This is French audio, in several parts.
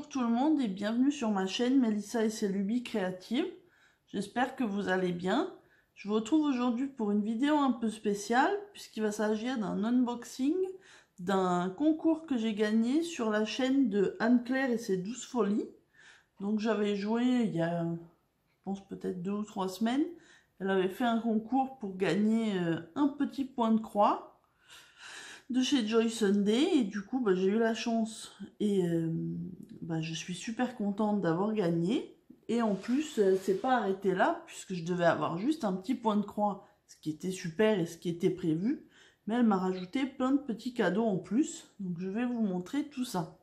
Bonjour tout le monde et bienvenue sur ma chaîne Mélissa et ses lubies créatives. J'espère que vous allez bien. Je vous retrouve aujourd'hui pour une vidéo un peu spéciale puisqu'il va s'agir d'un unboxing d'un concours que j'ai gagné sur la chaîne de Anne-Claire et ses 12 folies. Donc j'avais joué il y a, je pense peut-être 2 ou 3 semaines. Elle avait fait un concours pour gagner un petit point de croix de chez Joy Sunday et du coup j'ai eu la chance et je suis super contente d'avoir gagné et en plus c'est pas arrêté là puisque je devais avoir juste un petit point de croix, ce qui était super et ce qui était prévu, mais elle m'a rajouté plein de petits cadeaux en plus, donc je vais vous montrer tout ça.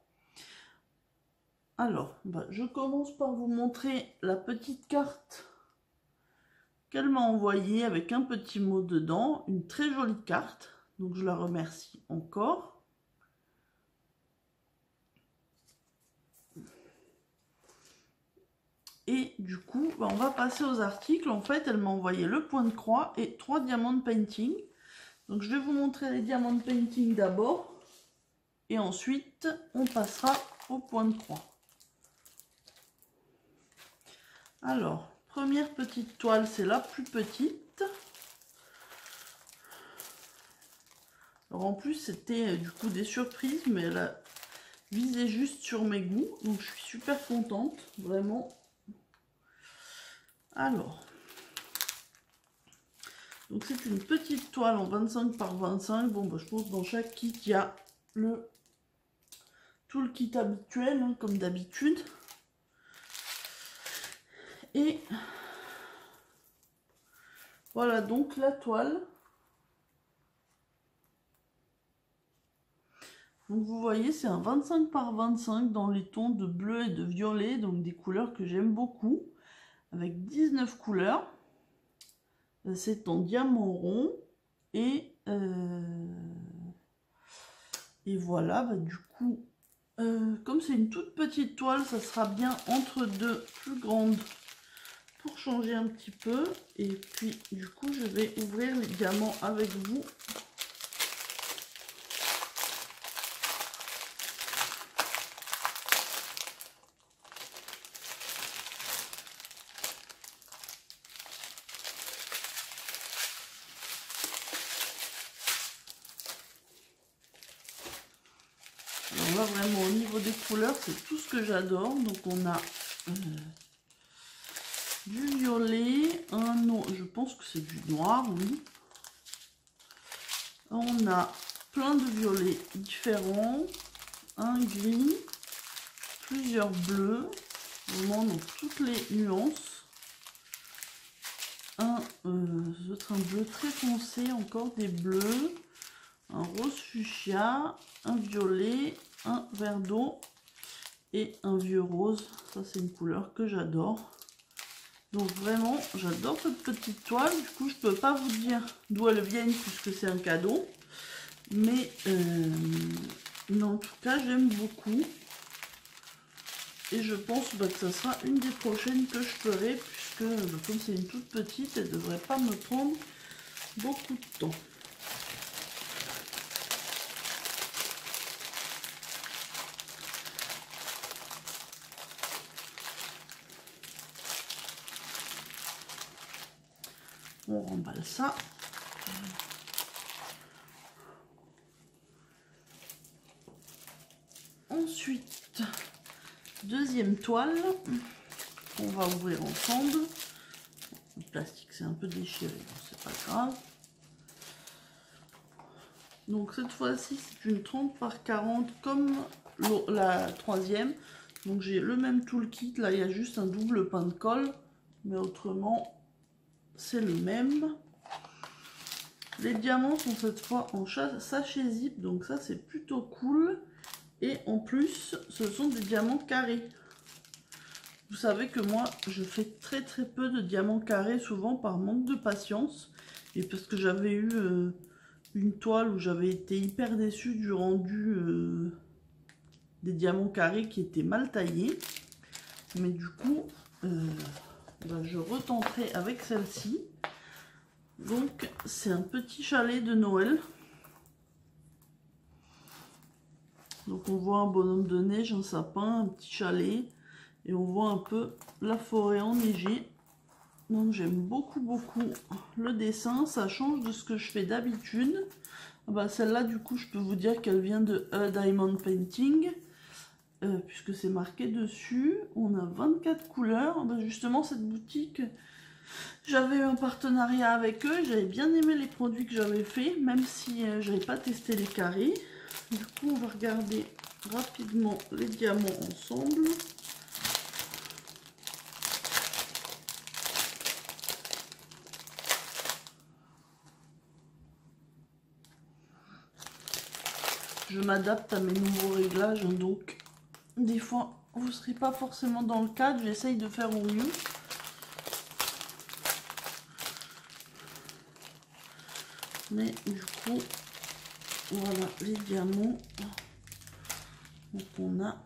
Alors je commence par vous montrer la petite carte qu'elle m'a envoyée avec un petit mot dedans, une très jolie carte. Donc je la remercie encore. Et du coup, on va passer aux articles. En fait, elle m'a envoyé le point de croix et 3 diamants de painting. Donc je vais vous montrer les diamants de painting d'abord. Et ensuite, on passera au point de croix. Alors, première petite toile, c'est la plus petite. Alors en plus, c'était du coup des surprises, mais elle a visé juste sur mes goûts. Donc je suis super contente, vraiment. Alors, donc c'est une petite toile en 25 par 25. Bon, je pense que dans chaque kit, il y a tout le kit habituel, hein, comme d'habitude. Et voilà donc la toile. Donc vous voyez, c'est un 25 par 25 dans les tons de bleu et de violet, donc des couleurs que j'aime beaucoup, avec 19 couleurs. C'est en diamant rond et voilà, du coup, comme c'est une toute petite toile, ça sera bien entre deux plus grandes pour changer un petit peu. Et puis du coup, je vais ouvrir les diamants avec vous. Alors là, vraiment, au niveau des couleurs, c'est tout ce que j'adore. Donc, on a du violet, je pense que c'est du noir, oui. On a plein de violets différents, un gris, plusieurs bleus, vraiment dans toutes les nuances. Un bleu très foncé, encore des bleus, un rose fuchsia, un violet, un vert d'eau et un vieux rose. Ça, c'est une couleur que j'adore. Donc vraiment, j'adore cette petite toile. Du coup, je peux pas vous dire d'où elle vient puisque c'est un cadeau. Mais en tout cas, j'aime beaucoup. Et je pense que ça sera une des prochaines que je ferai puisque comme c'est une toute petite, elle ne devrait pas me prendre beaucoup de temps. On remballe ça. Ensuite, deuxième toile qu'on va ouvrir ensemble. Le plastique c'est un peu déchiré, c'est pas grave. Donc cette fois-ci c'est une 30 par 40 comme la troisième. Donc j'ai le même toolkit, là il y a juste un double pain de colle, mais autrement c'est le même. Les diamants sont cette fois en sachet zip, donc ça c'est plutôt cool. Et en plus ce sont des diamants carrés. Vous savez que moi je fais très peu de diamants carrés, souvent par manque de patience et parce que j'avais eu une toile où j'avais été hyper déçue du rendu des diamants carrés qui étaient mal taillés. Mais du coup je retenterai avec celle-ci. Donc c'est un petit chalet de Noël. Donc on voit un bonhomme de neige, un sapin, un petit chalet. Et on voit un peu la forêt enneigée. Donc j'aime beaucoup le dessin. Ça change de ce que je fais d'habitude. Ah bah, celle-là du coup je peux vous dire qu'elle vient de Diamond Painting. Puisque c'est marqué dessus. On a 24 couleurs. Bah, justement cette boutique, j'avais eu un partenariat avec eux. J'avais bien aimé les produits que j'avais fait. Même si j'avais pas testé les carrés. Du coup on va regarder rapidement les diamants ensemble. Je m'adapte à mes nouveaux réglages, donc des fois vous ne serez pas forcément dans le cadre, j'essaye de faire au mieux. Mais du coup, voilà les diamants. Donc on a...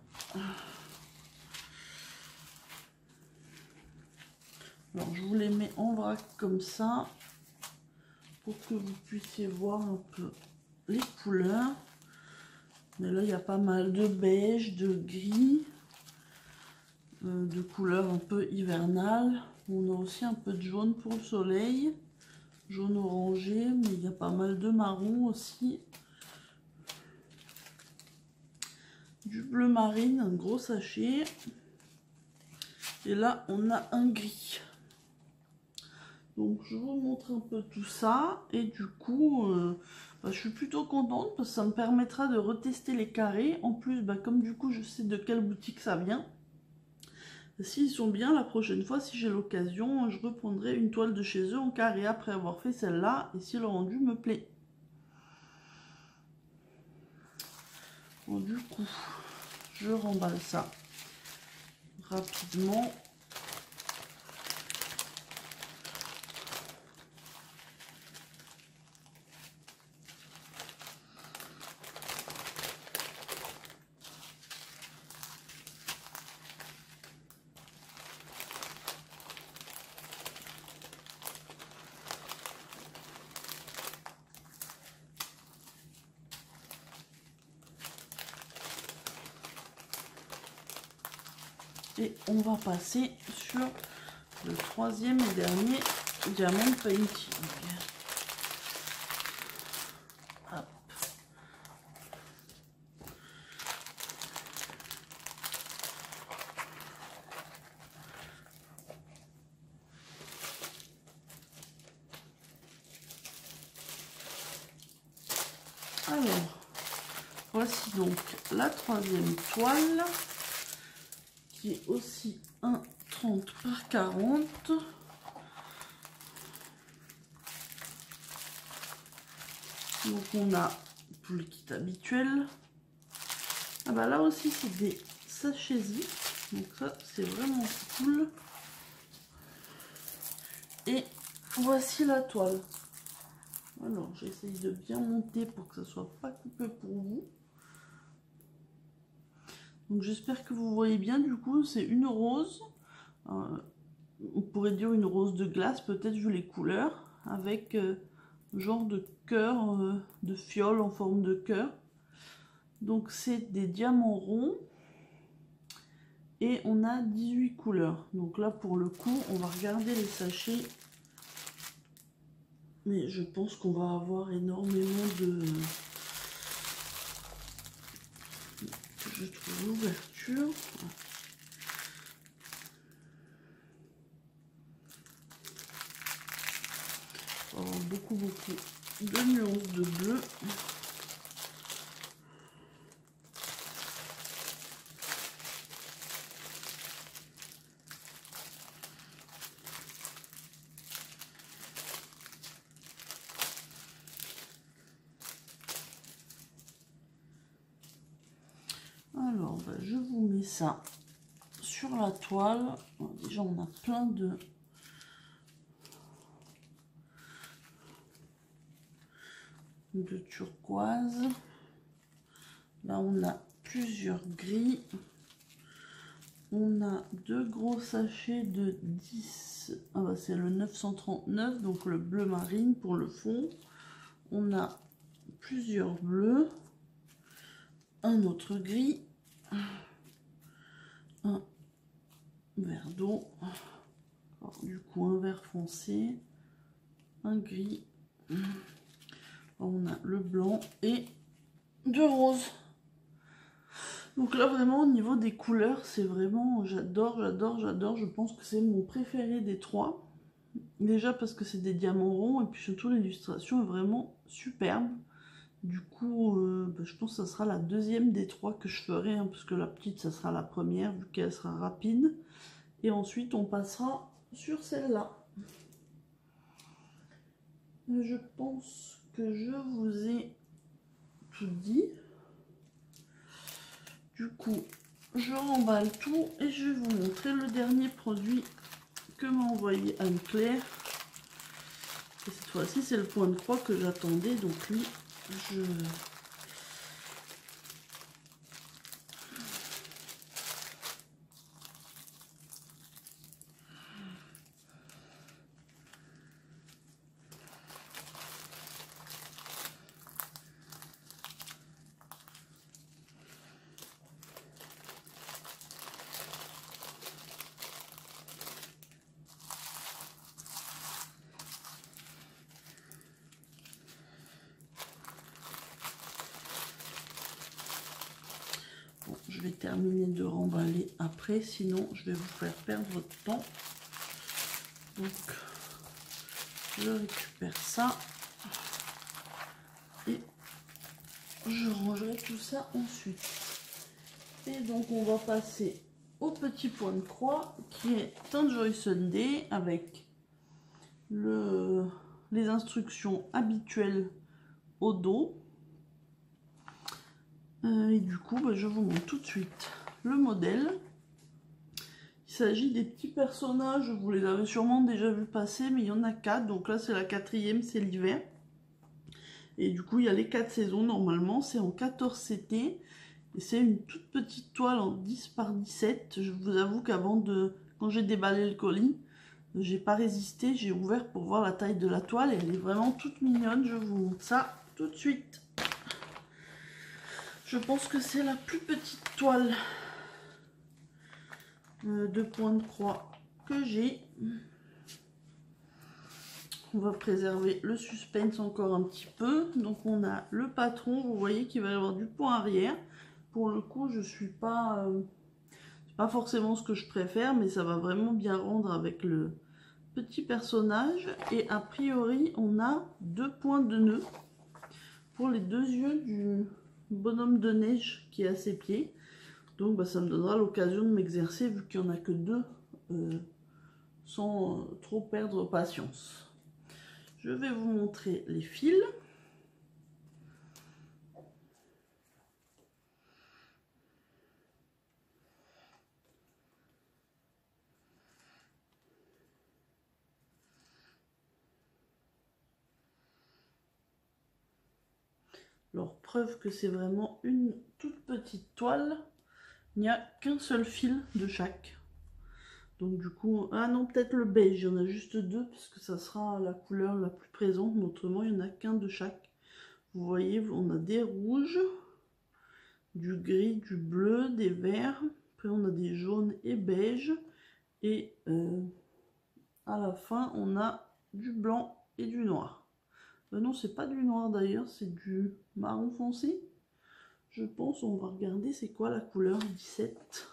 Alors je vous les mets en vrac comme ça, pour que vous puissiez voir un peu les couleurs. Mais là il y a pas mal de beige, de gris, de couleurs un peu hivernales. On a aussi un peu de jaune pour le soleil, jaune orangé, mais il y a pas mal de marron aussi. Du bleu marine, un gros sachet. Et là on a un gris. Donc je vous montre un peu tout ça. Et du coup je suis plutôt contente parce que ça me permettra de retester les carrés. En plus comme du coup je sais de quelle boutique ça vient, s'ils sont bien, la prochaine fois si j'ai l'occasion je reprendrai une toile de chez eux en carré après avoir fait celle-là et si le rendu me plaît. Bon, du coup je remballe ça rapidement. Et on va passer sur le troisième et dernier Diamond Painting. Hop. Alors, voici donc la troisième toile, qui est aussi un 30 par 40. Donc on a tout le kit habituel. Ah bah là aussi c'est des sachets zip, donc ça c'est vraiment cool. Et voici la toile. Alors j'essaye de bien monter pour que ça soit pas coupé pour vous. Donc j'espère que vous voyez bien. Du coup c'est une rose, on pourrait dire une rose de glace peut-être vu les couleurs, avec genre de cœur, de fiole en forme de cœur. Donc c'est des diamants ronds et on a 18 couleurs. Donc là pour le coup on va regarder les sachets, mais je pense qu'on va avoir énormément de... Je trouve l'ouverture. On va avoir beaucoup de nuances de bleu. Alors je vous mets ça sur la toile. Alors, déjà on a plein de turquoise. Là on a plusieurs gris. On a deux gros sachets de 10. Ah bah c'est le 939, donc le bleu marine pour le fond. On a plusieurs bleus. un autre gris, un vert d'eau, du coup un vert foncé, un gris, on a le blanc et du rose. Donc là vraiment au niveau des couleurs c'est vraiment, j'adore, je pense que c'est mon préféré des trois. Déjà parce que c'est des diamants ronds et puis surtout l'illustration est vraiment superbe. Du coup je pense que ça sera la deuxième des trois que je ferai, hein, parce que la petite ça sera la première vu qu'elle sera rapide. Et ensuite on passera sur celle-là. Je pense que je vous ai tout dit. Du coup, je remballe tout et je vais vous montrer le dernier produit que m'a envoyé Anne-Claire. Et cette fois-ci, c'est le point de croix que j'attendais. Donc lui, je... Bon, je vais terminer de remballer après, sinon je vais vous faire perdre votre temps. Donc, je récupère ça et je rangerai tout ça ensuite. Et donc, on va passer au petit point de croix qui est Tangerine Sunday avec les instructions habituelles au dos. Et du coup, je vous montre tout de suite le modèle. Il s'agit des petits personnages, vous les avez sûrement déjà vus passer, mais il y en a 4. Donc là, c'est la 4e, c'est l'hiver. Et du coup, il y a les 4 saisons normalement. C'est en 14 CT. Et c'est une toute petite toile en 10 par 17. Je vous avoue quand j'ai déballé le colis, j'ai pas résisté. J'ai ouvert pour voir la taille de la toile. Et elle est vraiment toute mignonne. Je vous montre ça tout de suite. Je pense que c'est la plus petite toile de point de croix que j'ai. On va préserver le suspense encore un petit peu. Donc on a le patron, vous voyez qu'il va y avoir du point arrière. Pour le coup, je suis pas... c'est pas forcément ce que je préfère, mais ça va vraiment bien rendre avec le petit personnage. Et a priori, on a 2 points de nœud pour les 2 yeux du bonhomme de neige qui est à ses pieds. Donc ça me donnera l'occasion de m'exercer vu qu'il n'y en a que 2 sans trop perdre patience. Je vais vous montrer les fils. Alors, preuve que c'est vraiment une toute petite toile. Il n'y a qu'un seul fil de chaque. Donc du coup, ah non, peut-être le beige, il y en a juste 2 parce que ça sera la couleur la plus présente. Mais autrement, il n'y en a qu'un de chaque. Vous voyez, on a des rouges, du gris, du bleu, des verts. Après, on a des jaunes et beiges. Et à la fin, on a du blanc et du noir. Non, c'est pas du noir d'ailleurs, c'est du marron foncé. Je pense, on va regarder c'est quoi la couleur 17.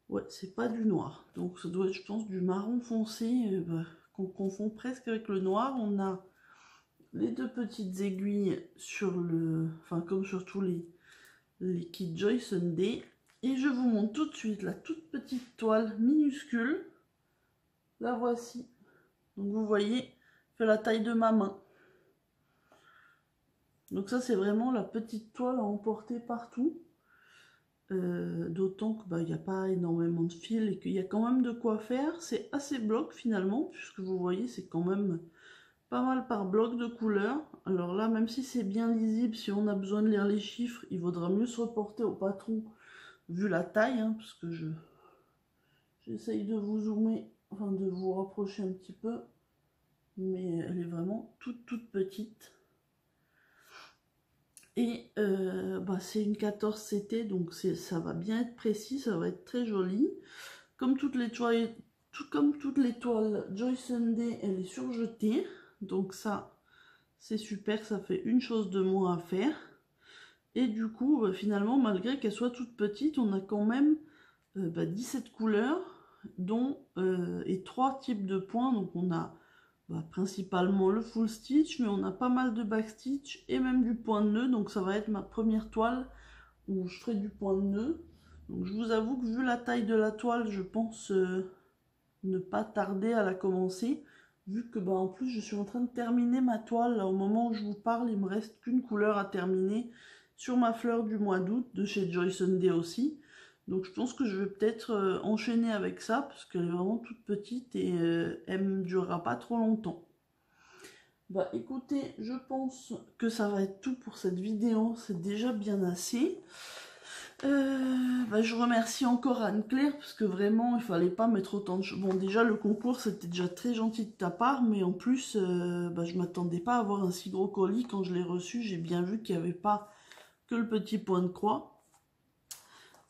Ouais, c'est pas du noir. Donc ça doit être, je pense, du marron foncé qu'on confond presque avec le noir. On a les 2 petites aiguilles sur le... Enfin, comme sur tous les kits Joy Sunday. Et je vous montre tout de suite la toute petite toile minuscule. La voici. Donc vous voyez, fait la taille de ma main. Donc ça, c'est vraiment la petite toile à emporter partout. D'autant qu'il n'y a pas énormément de fils et qu'il y a quand même de quoi faire. C'est assez bloc finalement, puisque vous voyez, c'est quand même pas mal par bloc de couleurs. Alors là, même si c'est bien lisible, si on a besoin de lire les chiffres, il vaudra mieux se reporter au patron, vu la taille, hein, parce que j'essaye de vous zoomer, enfin de vous rapprocher un petit peu, mais elle est vraiment toute petite. Et c'est une 14 CT, donc ça va bien être précis, ça va être très joli. Comme toutes les toiles, Joy Sunday, elle est surjetée. Donc ça, c'est super, ça fait une chose de moins à faire. Et du coup, finalement, malgré qu'elle soit toute petite, on a quand même 17 couleurs, dont et 3 types de points. Donc on a principalement le full stitch, mais on a pas mal de back stitch et même du point de nœud. Donc ça va être ma première toile où je ferai du point de nœud. Donc je vous avoue que vu la taille de la toile, je pense ne pas tarder à la commencer. Vu que en plus je suis en train de terminer ma toile, là, au moment où je vous parle, il me reste qu'une couleur à terminer sur ma fleur du mois d'août de chez Joy Sunday aussi. Donc je pense que je vais peut-être enchaîner avec ça parce qu'elle est vraiment toute petite et elle ne me durera pas trop longtemps. Écoutez, je pense que ça va être tout pour cette vidéo, c'est déjà bien assez. Je remercie encore Anne-Claire parce que vraiment il fallait pas mettre autant de choses. Bon, déjà le concours c'était déjà très gentil de ta part, mais en plus je m'attendais pas à avoir un si gros colis. Quand je l'ai reçu, j'ai bien vu qu'il n'y avait pas que le petit point de croix.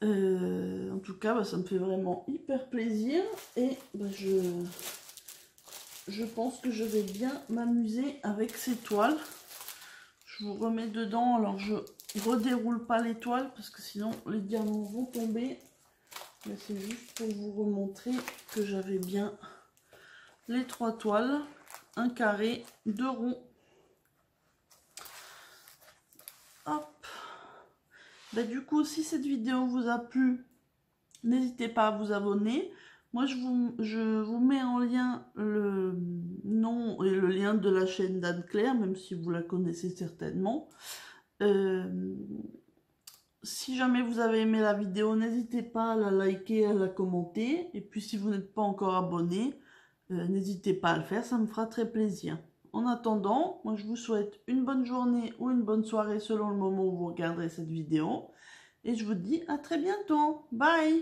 En tout cas, ça me fait vraiment hyper plaisir et je pense que je vais bien m'amuser avec ces toiles. Je vous remets dedans, alors je redéroule pas les toiles parce que sinon les diamants vont tomber. Mais c'est juste pour vous remontrer que j'avais bien les 3 toiles, un carré, 2 ronds. Hop. Du coup, si cette vidéo vous a plu, n'hésitez pas à vous abonner. Moi, je vous mets en lien le nom et le lien de la chaîne d'Anne-Claire, même si vous la connaissez certainement. Si jamais vous avez aimé la vidéo, n'hésitez pas à la liker, à la commenter. Et puis, si vous n'êtes pas encore abonné, n'hésitez pas à le faire, ça me fera très plaisir. En attendant, moi je vous souhaite une bonne journée ou une bonne soirée selon le moment où vous regarderez cette vidéo. Et je vous dis à très bientôt. Bye!